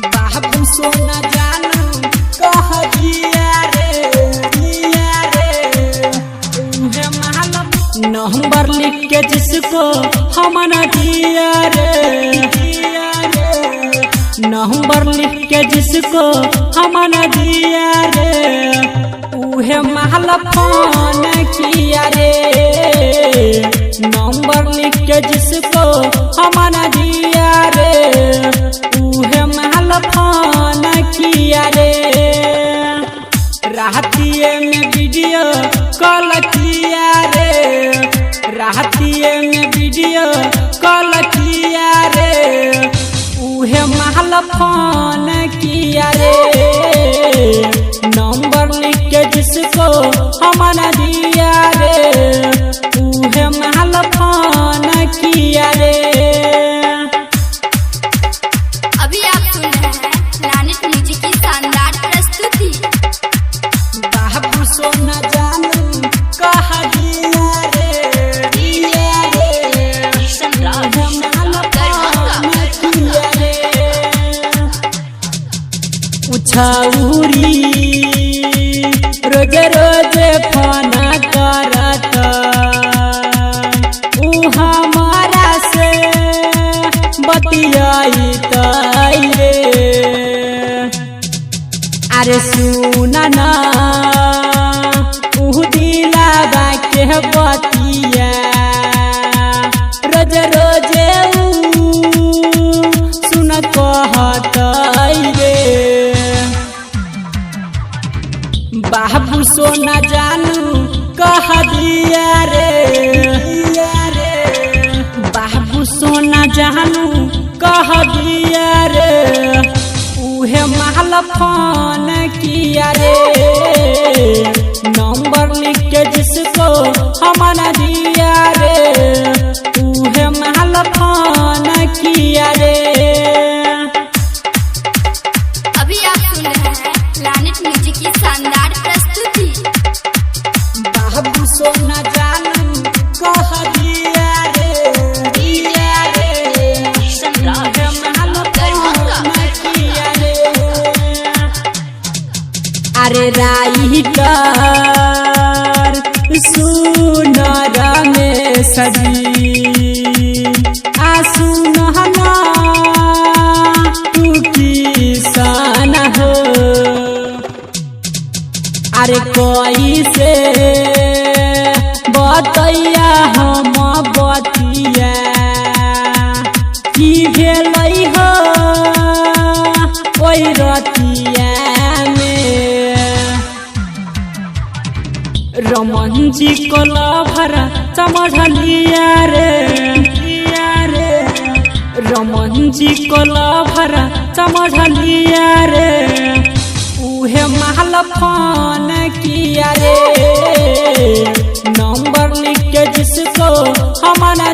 बाबू सोना जानू कह दिया रे उहे मालूम नंबर लिख के जिसको हम न दिया रे नंबर लिख के जिसको हम न दिया रे उहे महल फोन किया रे नंबर लिख के जिसको हम न दिया रे उहे महल फोन किया रे रातिये में वीडियो कॉल किया रे रातिये में वीडियो कॉल किया रे उहे महल फोन किया रे नंबर लिख के जिसको हम न दिया रे उहे महल फोन किया रे। अभी आप सुन रहे हैं प्लैनेट म्यूजिक की शानदार प्रस्तुति। बाबू सोना जानू कह दिया रे उछाउरी रोज रोज फोन करत उ हमारा से बतियाई रे अरे सुना ना उ दिलावा के बतिया रोज रोज सुन कहत रे बाबू सोना जानू कह दिया रे बाबू सोना जानू कह दिया रे उहे महल फोन किया रे नंबर लिख के जिसको हम न दिया रे उहे महल फोन किया रे। अभी आप सुन रहे हैं प्लैनेट म्यूजिक की शानदार प्रस्तुति। बाबू सोना जानू कह दिया रे अरे राइटर सुनर में सजी सुनहना तू किसान हो अरे कोई से बतैया हम बतिया की भेलै हो ओई रतिया में रमन जी को लभरा समझ लिया रे रमन जी को लभरा समझ लिया रे उहे महल फोन किया रे नंबर लिख के जिसको हम न